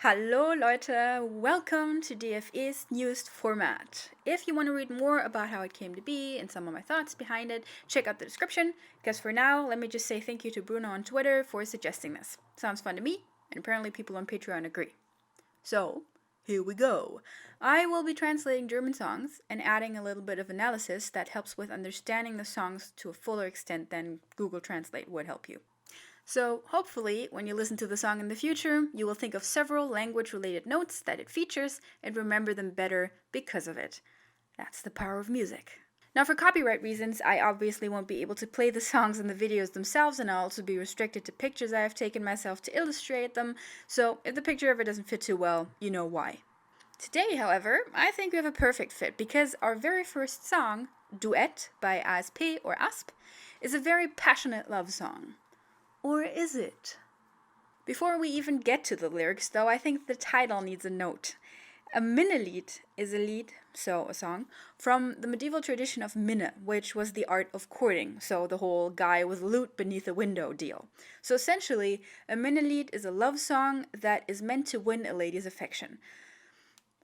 Hallo Leute, welcome to DFE's newest format. If you want to read more about how it came to be and some of my thoughts behind it, check out the description, because for now, let me just say thank you to Bruno on Twitter for suggesting this. Sounds fun to me, and apparently people on Patreon agree. So, here we go. I will be translating German songs and adding a little bit of analysis that helps with understanding the songs to a fuller extent than Google Translate would help you. So, hopefully, when you listen to the song in the future, you will think of several language-related notes that it features and remember them better because of it. That's the power of music. Now, for copyright reasons, I obviously won't be able to play the songs and the videos themselves, and I'll also be restricted to pictures I have taken myself to illustrate them, so if the picture ever doesn't fit too well, you know why. Today, however, I think we have a perfect fit because our very first song, Duett by ASP or ASP, is a very passionate love song. Or is it? Before we even get to the lyrics, though, I think the title needs a note. A Minnelied is a lied, so a song, from the medieval tradition of Minne, which was the art of courting, so the whole guy with lute beneath a window deal. So essentially, a Minnelied is a love song that is meant to win a lady's affection.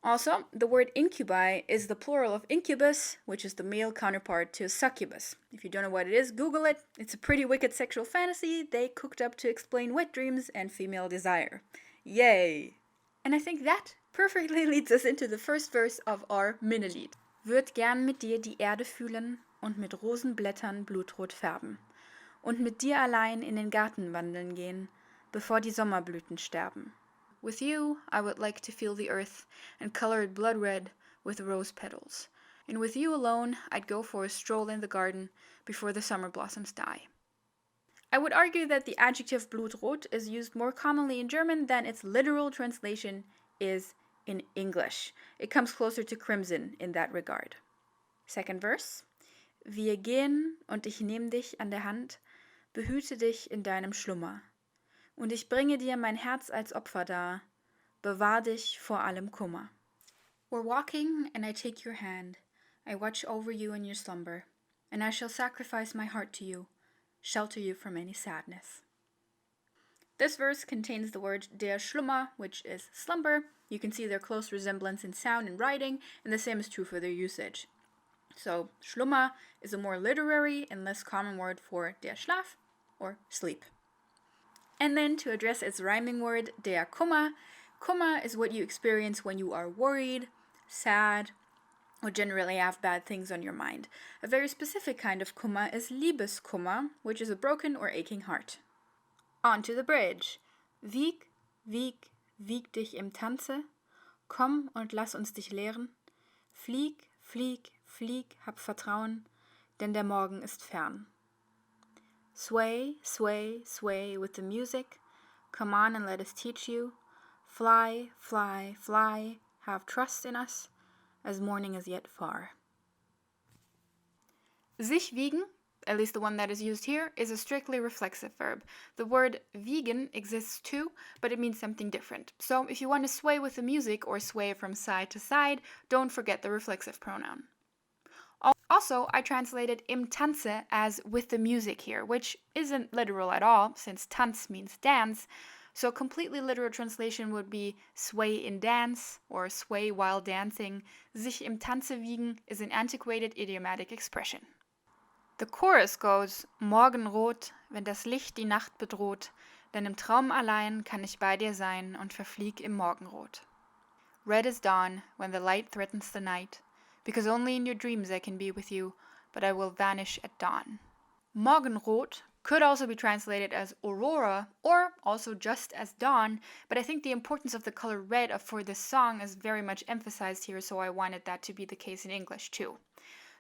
Also, the word incubi is the plural of incubus, which is the male counterpart to succubus. If you don't know what it is, Google it. It's a pretty wicked sexual fantasy they cooked up to explain wet dreams and female desire. Yay! And I think that perfectly leads us into the first verse of our Minnelied. Würd gern mit dir die Erde fühlen und mit Rosenblättern blutrot färben. Und mit dir allein in den Garten wandeln gehen, bevor die Sommerblüten sterben. With you, I would like to feel the earth and color it blood red with rose petals. And with you alone, I'd go for a stroll in the garden before the summer blossoms die. I would argue that the adjective blutrot is used more commonly in German than its literal translation is in English. It comes closer to crimson in that regard. Second verse. Wir gehen und ich nehm dich an der Hand, behüte dich in deinem Schlummer. Und ich bringe dir mein Herz als Opfer dar, bewahr dich vor allem Kummer. We're walking, and I take your hand, I watch over you in your slumber, and I shall sacrifice my heart to you, shelter you from any sadness. This verse contains the word der Schlummer, which is slumber. You can see their close resemblance in sound and writing, and the same is true for their usage. So, Schlummer is a more literary and less common word for der Schlaf, or sleep. And then to address its rhyming word, der Kummer. Kummer is what you experience when you are worried, sad, or generally have bad things on your mind. A very specific kind of Kummer is Liebeskummer, which is a broken or aching heart. On to the bridge. Wieg, wieg, wieg dich im Tanze. Komm und lass uns dich lehren. Flieg, flieg, flieg, hab Vertrauen, denn der Morgen ist fern. Sway, sway, sway with the music. Come on and let us teach you. Fly, fly, fly, have trust in us, as morning is yet far. Sich wiegen, at least the one that is used here, is a strictly reflexive verb. The word wiegen exists too, but it means something different. So if you want to sway with the music or sway from side to side, don't forget the reflexive pronoun. Also, I translated im Tanze as with the music here, which isn't literal at all, since Tanz means dance, so a completely literal translation would be sway in dance, or sway while dancing. Sich im Tanze wiegen is an antiquated idiomatic expression. The chorus goes, Morgenrot, wenn das Licht die Nacht bedroht, denn im Traum allein kann ich bei dir sein und verflieg im Morgenrot. Red is dawn, when the light threatens the night, because only in your dreams I can be with you, but I will vanish at dawn. Morgenrot could also be translated as aurora, or also just as dawn, but I think the importance of the color red for this song is very much emphasized here, so I wanted that to be the case in English too.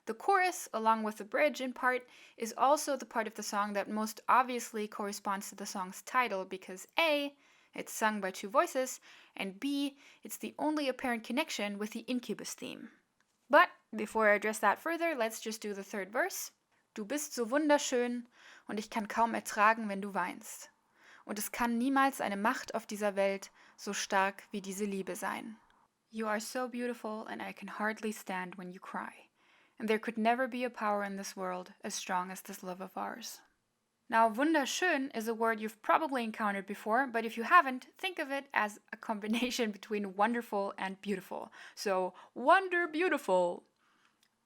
The chorus, along with the bridge in part, is also the part of the song that most obviously corresponds to the song's title, because A, it's sung by two voices, and B, it's the only apparent connection with the incubus theme. But before I address that further, let's just do the third verse. Du bist so wunderschön und ich kann kaum ertragen, wenn du weinst. Und es kann niemals eine Macht auf dieser Welt so stark wie diese Liebe sein. You are so beautiful and I can hardly stand when you cry. and there could never be a power in this world as strong as this love of ours. Now, wunderschön is a word you've probably encountered before, but if you haven't, think of it as a combination between wonderful and beautiful. So, wonder beautiful.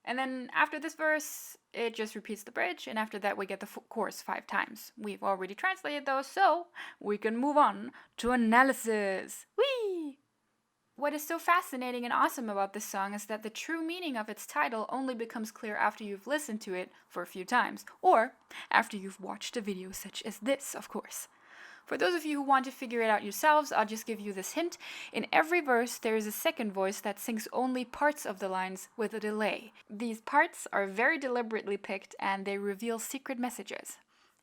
And then after this verse, it just repeats the bridge, and after that we get the chorus 5 times. We've already translated those, so we can move on to analysis. Whee! What is so fascinating and awesome about this song is that the true meaning of its title only becomes clear after you've listened to it for a few times, or after you've watched a video such as this, of course. For those of you who want to figure it out yourselves, I'll just give you this hint. In every verse, there is a second voice that sings only parts of the lines with a delay. These parts are very deliberately picked, and they reveal secret messages.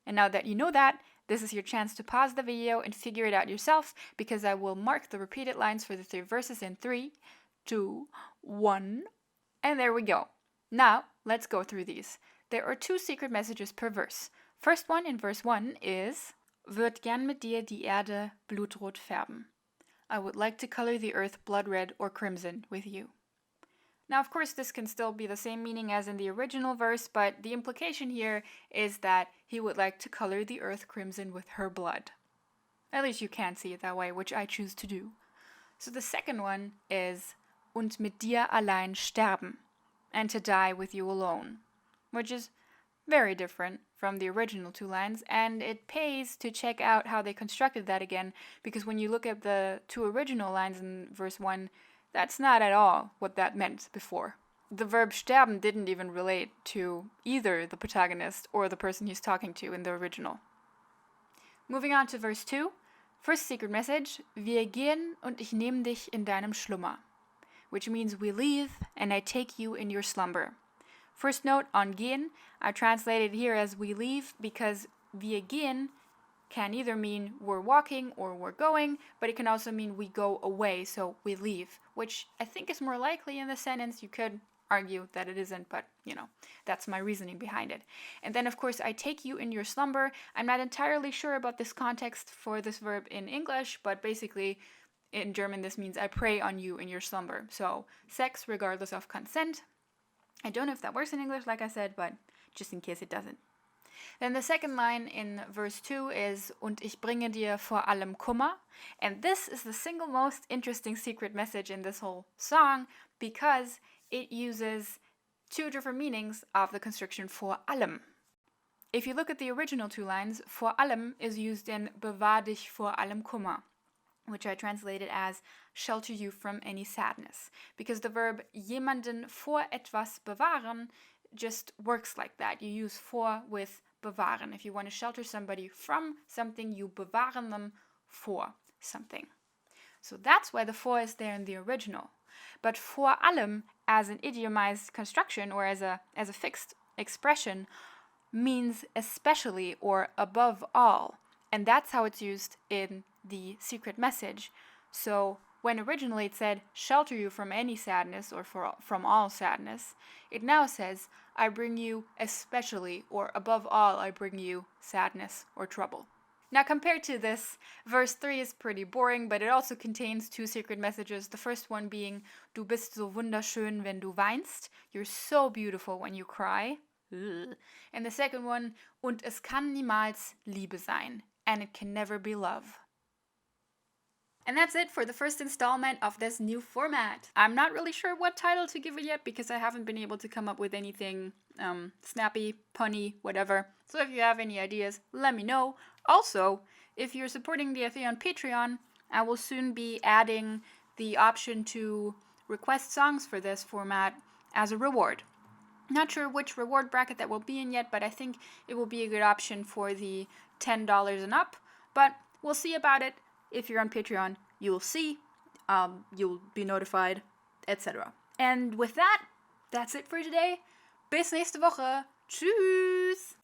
And now that you know that, this is your chance to pause the video and figure it out yourself, because I will mark the repeated lines for the 3 verses in 3, 2, 1, and there we go. Now, let's go through these. There are 2 secret messages per verse. First one in verse 1 is, Würd gern mit dir die Erde blutrot färben. I would like to color the earth blood red or crimson with you. Now, of course, this can still be the same meaning as in the original verse, but the implication here is that he would like to color the earth crimson with her blood. At least you can see it that way, which I choose to do. So the second one is und mit dir allein sterben, and to die with you alone, which is very different from the original 2 lines, and it pays to check out how they constructed that again, because when you look at the 2 original lines in verse 1, that's not at all what that meant before. The verb sterben didn't even relate to either the protagonist or the person he's talking to in the original. Moving on to verse 2. First secret message, Wir gehen und ich nehm dich in deinem Schlummer, which means we leave and I take you in your slumber. First note on gehen, I translated here as we leave because wir gehen can either mean we're walking or we're going, but it can also mean we go away, so we leave, which I think is more likely in the sentence. You could argue that it isn't, but that's my reasoning behind it. And then, of course, I take you in your slumber. I'm not entirely sure about this context for this verb in English, but basically in German this means I prey on you in your slumber. So sex regardless of consent. I don't know if that works in English, like I said, but just in case it doesn't. Then the second line in verse 2 is Und ich bringe dir vor allem Kummer. And this is the single most interesting secret message in this whole song because it uses 2 different meanings of the construction vor allem. If you look at the original 2 lines, vor allem is used in bewahr dich vor allem Kummer, which I translated as shelter you from any sadness, because the verb jemanden vor etwas bewahren just works like that. You use vor with bewahren. If you want to shelter somebody from something, you bewahren them vor something. So that's why the vor is there in the original. But vor allem, as an idiomized construction or as a fixed expression, means especially or above all. And that's how it's used in the secret message. So when originally it said, shelter you from any sadness or from all sadness, it now says, I bring you especially or above all, I bring you sadness or trouble. Now compared to this, verse 3 is pretty boring, but it also contains 2 secret messages. The first one being, Du bist so wunderschön, wenn du weinst. You're so beautiful when you cry. Ugh. And the second one, Und es kann niemals Liebe sein. And it can never be love. And that's it for the first installment of this new format. I'm not really sure what title to give it yet because I haven't been able to come up with anything snappy, punny, whatever. So if you have any ideas, let me know. Also, if you're supporting DFE on Patreon, I will soon be adding the option to request songs for this format as a reward. Not sure which reward bracket that will be in yet, but I think it will be a good option for the $10 and up. But we'll see about it. If you're on Patreon, you'll see, you'll be notified, etc. And with that, that's it for today. Bis nächste Woche. Tschüss!